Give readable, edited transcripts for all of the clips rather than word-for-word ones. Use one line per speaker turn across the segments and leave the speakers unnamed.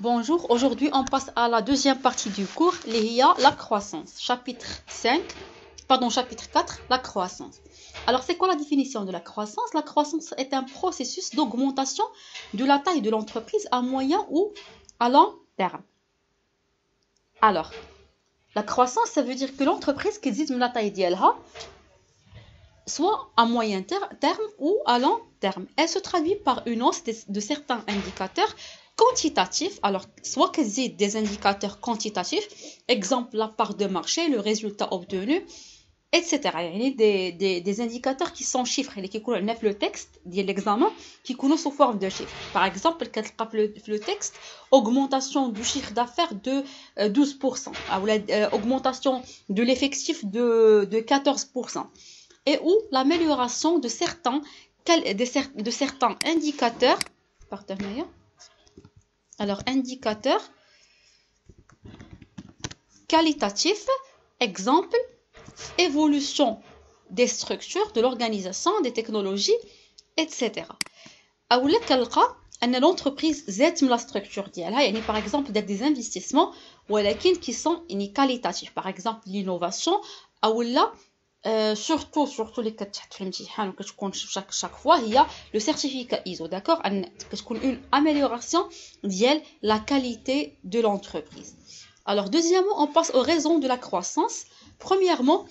Bonjour, aujourd'hui on passe à la deuxième partie du cours, la croissance, chapitre 4, la croissance. Alors c'est quoi la définition de la croissance? La croissance est un processus d'augmentation de la taille de l'entreprise à moyen ou à long terme. Alors, la croissance, ça veut dire que l'entreprise qui dit la taille d'elle, soit à moyen terme ou à long terme. Elle se traduit par une hausse de certains indicateurs quantitatifs. Alors, soit qu'elles aient des indicateurs quantitatifs, exemple la part de marché, le résultat obtenu, etc. Il y a des indicateurs qui sont chiffrés, qui coulent le texte de l'examen, qui coulent sous forme de chiffres. Par exemple, le texte, augmentation du chiffre d'affaires de 12%, ou augmentation de l'effectif de 14%. Et ou l'amélioration de certains indicateurs, indicateurs qualitatifs, exemple, évolution des structures, de l'organisation, des technologies, etc. ou l'entreprise zette la structure d'elle, par exemple des investissements qui sont qualitatifs, par exemple l'innovation, ou surtout les cas chaque fois il y a le certificat ISO, d'accord, une amélioration de la qualité de l'entreprise. Alors deuxièmement, on passe aux raisons de la croissance. Premièrement,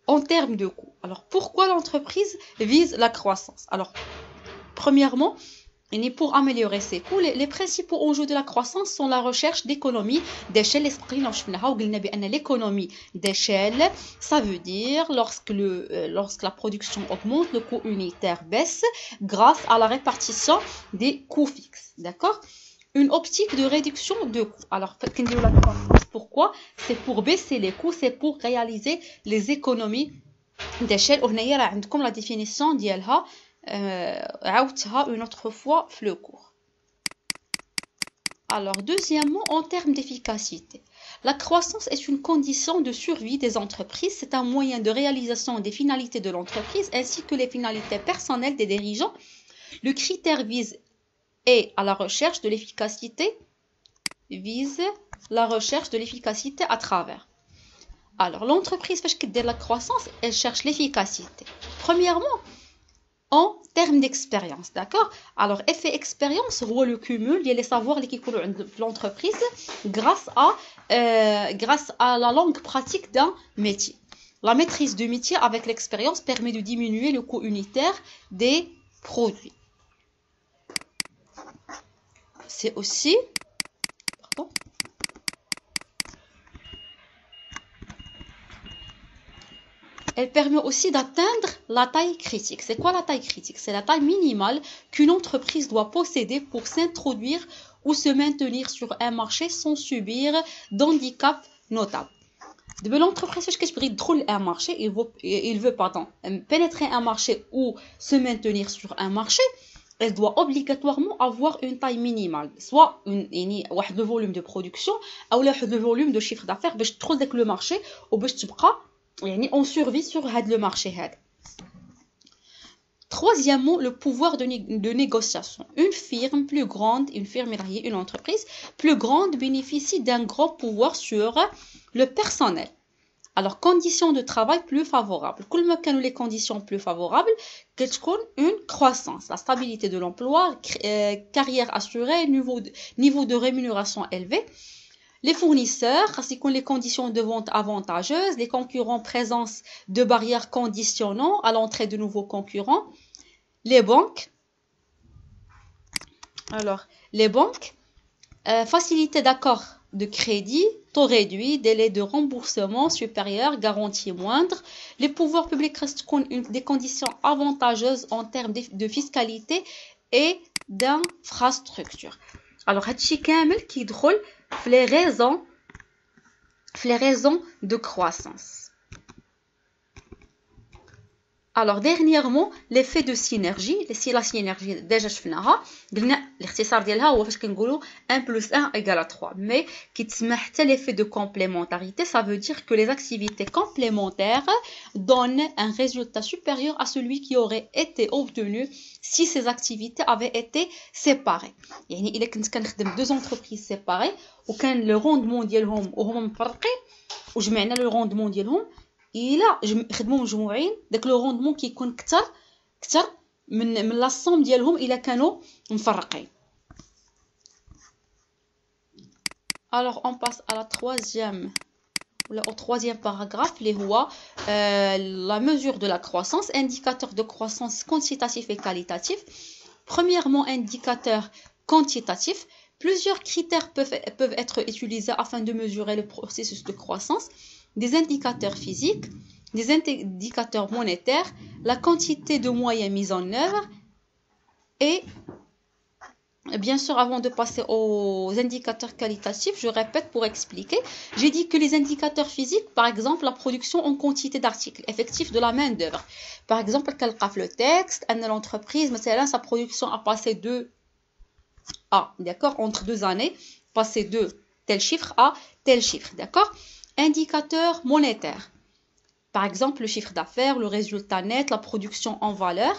en termes de coûts. Alors pourquoi l'entreprise vise la croissance? Alors premièrement, pour améliorer ses coûts, les principaux enjeux de la croissance sont la recherche d'économies d'échelle. L'économie d'échelle, ça veut dire lorsque la production augmente, le coût unitaire baisse grâce à la répartition des coûts fixes. D'accord? Une optique de réduction de coûts. Alors, pourquoi? C'est pour baisser les coûts, c'est pour réaliser les économies d'échelle. Comme la définition d'ILHA, une autre fois le cours. Alors deuxièmement, en termes d'efficacité, la croissance est une condition de survie des entreprises. C'est un moyen de réalisation des finalités de l'entreprise ainsi que les finalités personnelles des dirigeants. Le critère vise à la recherche de l'efficacité, à travers. Alors l'entreprise fait la croissance, elle cherche l'efficacité. Premièrement, en termes d'expérience, d'accord? Alors, effet expérience, le cumul, il y a les savoirs qui coulent de l'entreprise grâce à la longue pratique d'un métier. La maîtrise du métier avec l'expérience permet de diminuer le coût unitaire des produits. C'est aussi... Elle permet aussi d'atteindre la taille critique. C'est quoi la taille critique? C'est la taille minimale qu'une entreprise doit posséder pour s'introduire ou se maintenir sur un marché sans subir d'handicap notable. De l'entreprise qui veut un marché, il veut pénétrer un marché ou se maintenir sur un marché, elle doit obligatoirement avoir une taille minimale, soit le volume de production ou le volume de chiffre d'affaires pour تدخل le marché ou pour تبقى on survit sur le marché. Troisièmement, le pouvoir de négociation. Une entreprise plus grande bénéficie d'un grand pouvoir sur le personnel. Alors, conditions de travail plus favorables. Les conditions plus favorables, une croissance, la stabilité de l'emploi, carrière assurée, niveau de rémunération élevé. Les fournisseurs, les conditions de vente avantageuses, les concurrents, présence de barrières conditionnant à l'entrée de nouveaux concurrents. Les banques, facilité d'accord de crédit, taux réduit, délai de remboursement supérieur, garantie moindre. Les pouvoirs publics restent des conditions avantageuses en termes de fiscalité et d'infrastructure. Alors, هادشي كامل كيدخل les raisons de croissance. Alors, dernièrement, l'effet de synergie, la synergie, déjà شفناها, قلنا الاختصار ديالها هو فاش كنقولوا 1 plus 1 égale à 3. Mais كيتسمى حتى l'effet de complémentarité, ça veut dire que les activités complémentaires donnent un résultat supérieur à celui qui aurait été obtenu si ces activités avaient été séparées. يعني إلا كنت كنخدم deux entreprises séparées وكان le rendement ديالهم وهما مفرقين وجمعنا le rendement ديالهم إلا خدموا مجموعين داك لو روندمون كيكون كتر من لا سوم ديالهم إلا كانوا مفرقين. Alors on passe à la troisième ou au troisième paragraphe اللي هو la mesure de la croissance, indicateur de croissance quantitatif et qualitatif. Premièrement, indicateur quantitatif. Plusieurs critères peuvent être utilisés afin de mesurer le processus de croissance. Des indicateurs physiques, des indicateurs monétaires, la quantité de moyens mis en œuvre et bien sûr, avant de passer aux indicateurs qualitatifs, je répète pour expliquer. J'ai dit que les indicateurs physiques, par exemple, la production en quantité d'articles effectifs de la main-d'œuvre. Par exemple, le texte, l'entreprise, sa production a passé de A, d'accord, entre 2 années, passé de tel chiffre à tel chiffre, d'accord. Indicateurs monétaires. Par exemple, le chiffre d'affaires, le résultat net, la production en valeur.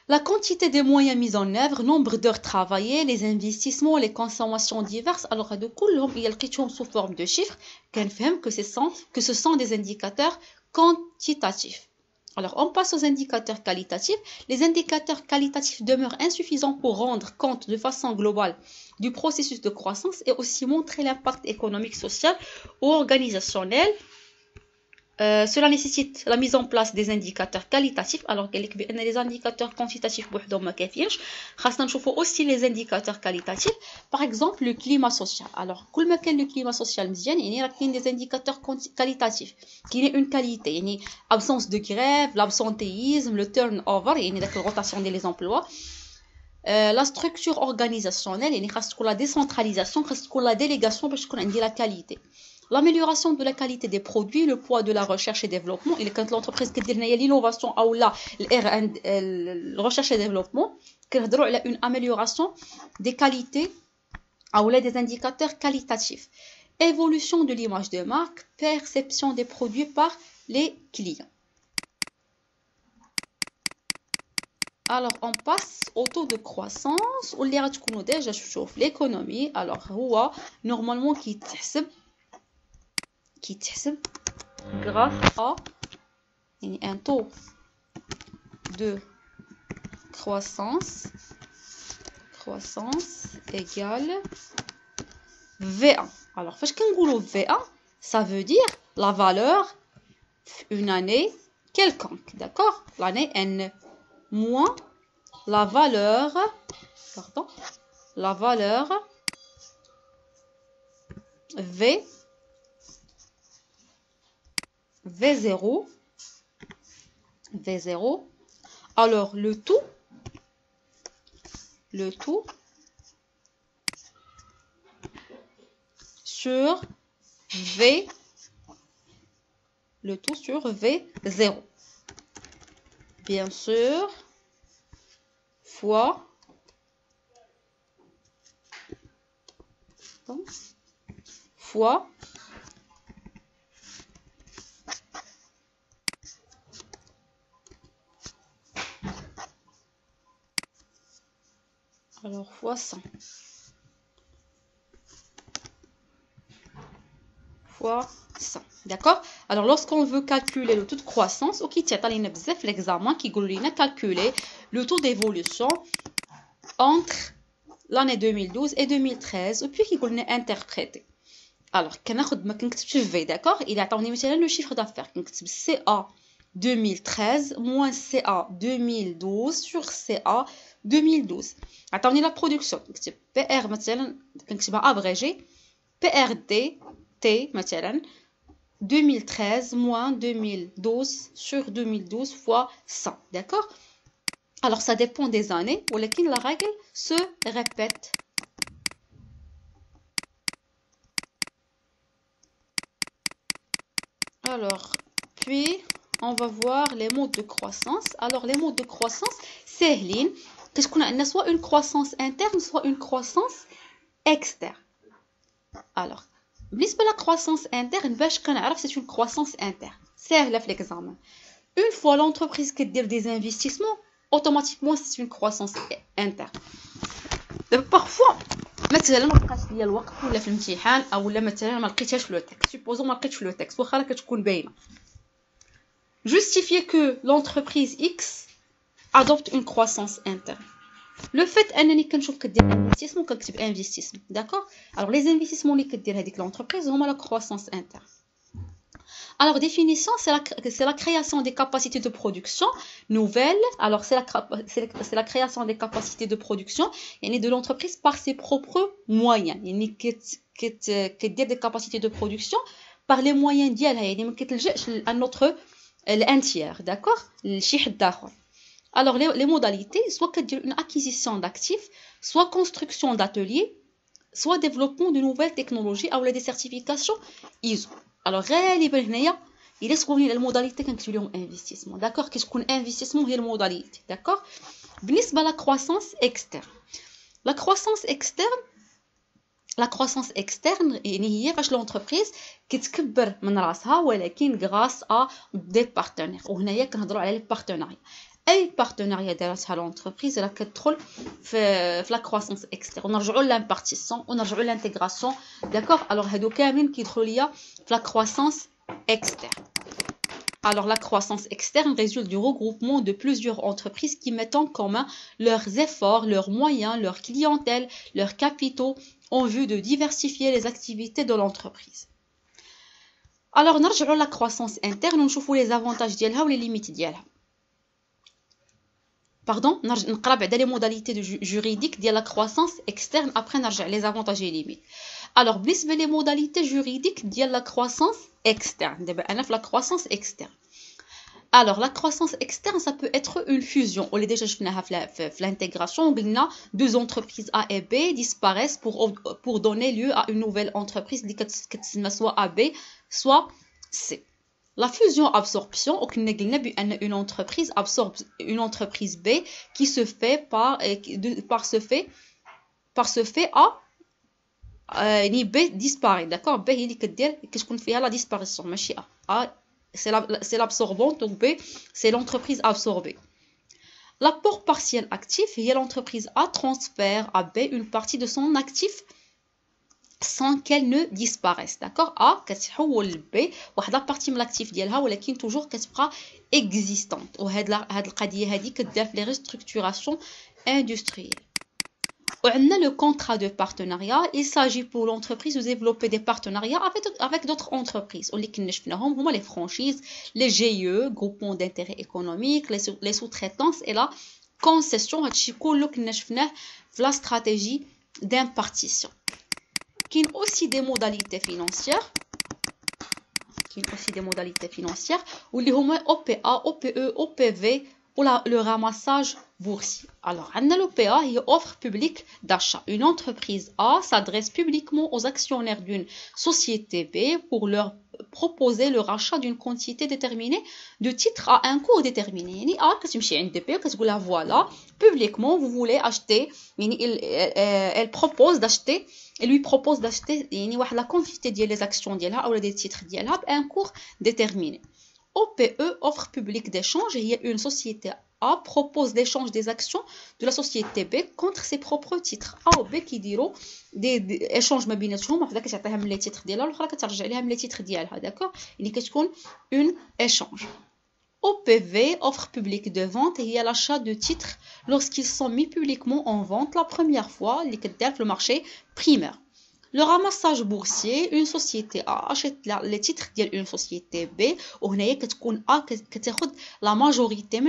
La quantité des moyens mis en œuvre, nombre d'heures travaillées, les investissements, les consommations diverses. Alors, de كلهم يلقيتهم sous forme de chiffres. كنفهم que ce sont des indicateurs quantitatifs. Alors, on passe aux indicateurs qualitatifs. Les indicateurs qualitatifs demeurent insuffisants pour rendre compte de façon globale du processus de croissance et aussi montrer l'impact économique, social ou organisationnel. Cela nécessite la mise en place des indicateurs qualitatifs. Alors, les indicateurs quantitatifs بوحدهم ما كافيينش. خاصنا نشوفوا aussi les indicateurs qualitatifs. Par exemple, le climat social. Alors, كل ما كان le climat social مزيان يعني راه كاين des indicateurs qualitatifs. كاين une qualité يعني absence de grève, l'absentéisme, le turnover يعني داك الروتاسيون ديال les emplois. La structure organisationnelle يعني خاص تكون la décentralisation, خاص تكون la délégation باش تكون عندي la qualité. L'amélioration de la qualité des produits, le poids de la recherche et développement. Et quand l'entreprise qui dit l'innovation ou la recherche et développement, il y a une amélioration des qualités ou des indicateurs qualitatifs. Évolution de l'image de marque, perception des produits par les clients. Alors, on passe au taux de croissance. Ou déjà l'économie. Alors, normalement, qui تحسب grâce à un taux de croissance égale V1. Alors, فاش كنقولوا V1, ça veut dire la valeur une année quelconque, d'accord? L'année N moins la valeur V0. Alors, le tout sur V0. Bien sûr, fois alors fois 100 fois 100. D'accord? Alors lorsqu'on veut calculer le taux de croissance, ou qui t'attend bzaf l'examen qui dit calculer le taux d'évolution entre l'année 2012 et 2013 et puis qui dit interpréter. Alors كناخد ما كنكتبش في d'accord? Il عطاوني مثلا le chiffre d'affaires كنكتب CA 2013 moins CA 2012 sur CA 2012. عطاوني la production كنكتب PR مثلا كنكتبها abrégé PRD T مثلا 2013 moins 2012 sur 2012 fois 100, d'accord? Alors ça dépend des années, mais la règle se répète. Alors, puis on va voir les modes de croissance. Alors, les modes de croissance, سهلين. Qu'est-ce qu'on a? Soit une croissance interne, soit une croissance externe. Alors, بالنسبة la croissance interne, باش كنعرف c'est une croissance interne. سهلة في l'examen. Une fois l'entreprise qui dit des investissements, automatiquement c'est une croissance interne. Parfois, مثلا ما بقاش ليا الوقت ولا في الامتحان اولا مثلا ما لقيتهاش لو تكست سوبوزو ما لقيتش لو تكست واخا راه كتكون باينه justifier que l'entreprise X adopte une croissance interne. Le fait انني كنشوف كدير investissement كنكتب investissement, d'accord. Alors les investissements اللي كدير هذيك l'entreprise هما la croissance interne. Alors, définition, c'est la création des capacités de production nouvelles. Alors, c'est la création des capacités de production de l'entreprise par ses propres moyens. Il y a des capacités de production par les moyens d'IA. Il y a notre tiers, d'accord? Alors, les modalités, soit une acquisition d'actifs, soit construction d'ateliers, soit développement de nouvelles technologies ou des certifications ISO. Alors, غالبا هنايا إلا تكون الموداليتي كنكتب لهم انفستيسمون, داكوغ. كتكون انفستيسمون هي الموداليتي, داكوغ. بالنسبه لا كرواسونس اكسترن, لا كرواسونس اكسترن يعني هي فاش لونتربريز كتكبر من راسها ولكن غراس ا دي بارتنير. وهنايا كنهضروا على لي بارتنيريا. اي بارتنيريا دارتها لونتربريز راه كتدخل في لا كرواسونس اكسترن. ونرجعوا لامبارتيسيون ونرجعوا لانتيغراسيون, داكوغ. الوغ هادو كاملين كيدخلوا ليا في لا كرواسونس externe. Alors, la croissance externe résulte du regroupement de plusieurs entreprises qui mettent en commun leurs efforts, leurs moyens, leur clientèle, leurs capitaux en vue de diversifier les activités de l'entreprise. Alors, نرجعوا la croissance interne ونشوفوا les avantages ديالها و les limites ديالها. Pardon, نقرا بعدا les modalités juridiques ديال la croissance externe, après نرجع les avantages et les limites. Alors, بالنسبة les modalités juridiques ديال la croissance externe. دابا أنا في la croissance externe. Alors, la croissance externe, ça peut être une fusion. On l'a déjà شفناها في l'intégration. قلنا deux entreprises A et B disparaissent pour donner lieu à une nouvelle entreprise اللي كتسمى soit AB soit C. La fusion-absorption, on a dit une entreprise absorbe une entreprise B qui se fait par ce fait A, B disparaît, d'accord. B il qu'est-ce qu'on fait à la disparition, ماشي A. C'est l'absorbant, donc B c'est l'entreprise absorbée. L'apport partiel actif, l'entreprise A transfère à B une partie de son actif sans qu'elle ne disparaisse, d'accord. A كتحول B واحد لا بارتي من l'actif ديالها ولكن toujours كتبقى existante. وهاد القضيه هذه كدير في لي restructuration industrielle. وعندنا le contrat de partenariat. Il s'agit pour l'entreprise de développer des partenariats avec d'autres entreprises. واللي كنا شفناهم هما les franchises, les GIE, groupements d'intérêt économique, les sous-traitances et la concession. هادشي كله كنا شفناه في la stratégie d'impartition. Il y a aussi des modalités financières où les OPA, OPE, OPV ou le ramassage boursier. Alors, l'OPA est offre publique d'achat. Une entreprise A s'adresse publiquement aux actionnaires d'une société B pour leur proposer le rachat d'une quantité déterminée de titres à un cours déterminé. يعني A كتمشي عند B كتقول لها voilà, publiquement vous voulez acheter, elle propose d'acheter. Elle lui propose d'acheter la quantité des actions ديالها ou des titres ديالها à un cours déterminé. OPE, offre publique d'échange, il y a une société A propose l'échange des actions de la société B contre ses propres titres. A ou B qui diront des échanges ما بيناتهم, وحده كتعطيها من les titres ديالها والاخرى كترجع ليها من les titres ديالها, d'accord. يعني كتكون une échange. OPV, offre publique de vente, il y a l'achat de titres lorsqu'ils sont mis publiquement en vente la première fois, le marché primaire. Le ramassage boursier, une société A achète les titres d'une société B, وهنايا كتكون A كتاخد la majorité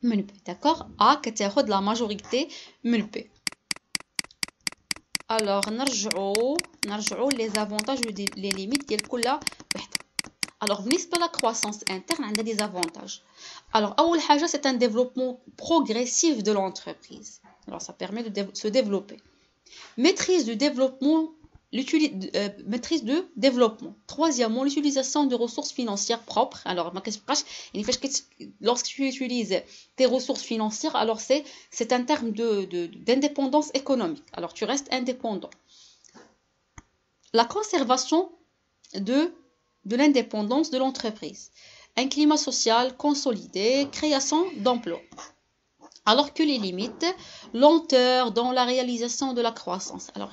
من B, d'accord. A كتاخد la majorité من B. Alors نرجعوا les avantages et les limites ديال كل وحده. Alors, بالنسبة la croissance interne, on a des avantages. Alors, أول حاجة, c'est un développement progressif de l'entreprise. Alors, ça permet de se développer. Maîtrise du développement maîtrise de développement. Troisièmement, l'utilisation de ressources financières propres. Alors, lorsque tu utilises tes ressources financières, alors c'est un terme d'indépendance économique. Alors, tu restes indépendant. La conservation de l'indépendance de l'entreprise. Un climat social consolidé, création d'emplois. Alors que les limites, lenteur dans la réalisation de la croissance. Alors,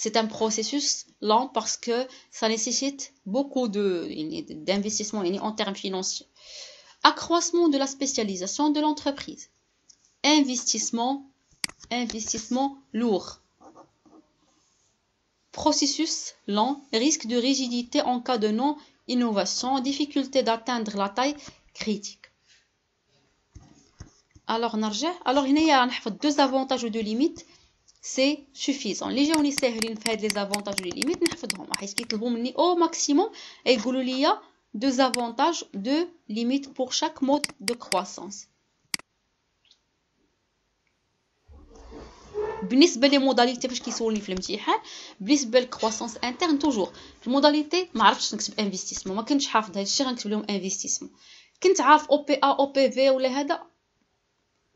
c'est un processus lent parce que ça nécessite beaucoup d'investissement en termes financiers. Accroissement de la spécialisation de l'entreprise. Investissement lourd. Processus lent, risque de rigidité en cas de non-innovation, difficulté d'atteindre la taille critique. Alors, il y a deux avantages ou deux limites, c'est suffisant. Les gens qui ont les avantages ou les limites, au maximum, et il y a deux avantages, deux limites pour chaque mode de croissance. بالنسبه لي موداليتي فاش كيسولني في الامتحان بالنسبه للكرواسونس انترن توجور في الموداليتي ما عرفتش نكتب انفستيسمون ما كنتش حافظ هذا الشيء غنكتب لهم انفستيسمون كنت عارف او بي ا او بي في ولا هذا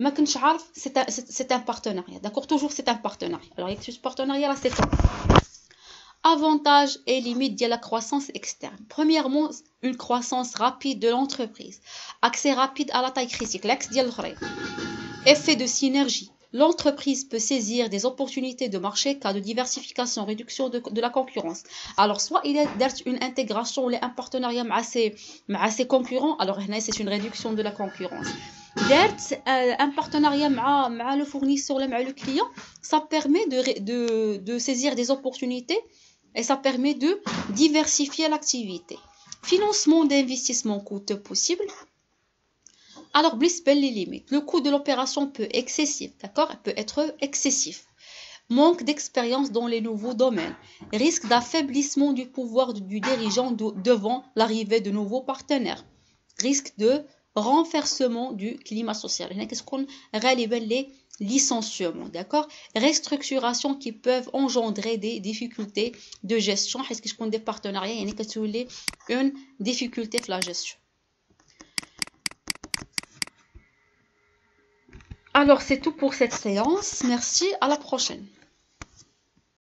ما كنتش عارف سي ان بارتناريا داكور توجور سي ان بارتناريا alors il y a partenariat là c'est ça avantages et limites de la croissance externe. Premièrement, une croissance rapide de l'entreprise, accès rapide à la taille critique, l'axe ديال الاخرين, effet de synergie. L'entreprise peut saisir des opportunités de marché cas de diversification, réduction de la concurrence. Alors, soit il y a une intégration ou un partenariat avec ses concurrents, alors c'est une réduction de la concurrence. Un partenariat avec le fournisseur ou avec le client, ça permet de saisir des opportunités et ça permet de diversifier l'activité. Financement d'investissement coûteux possible. Alors, les limites. Le coût de l'opération peut être excessif. Manque d'expérience dans les nouveaux domaines. Risque d'affaiblissement du pouvoir du dirigeant devant l'arrivée de nouveaux partenaires. Risque de renversement du climat social. Qu'est-ce qu'on réalise les licenciements, d'accord? Restructuration qui peuvent engendrer des difficultés de gestion. Est-ce que je compte des partenariats? Il y a une difficulté de la gestion. Alors, c'est tout pour cette séance. Merci, à la prochaine.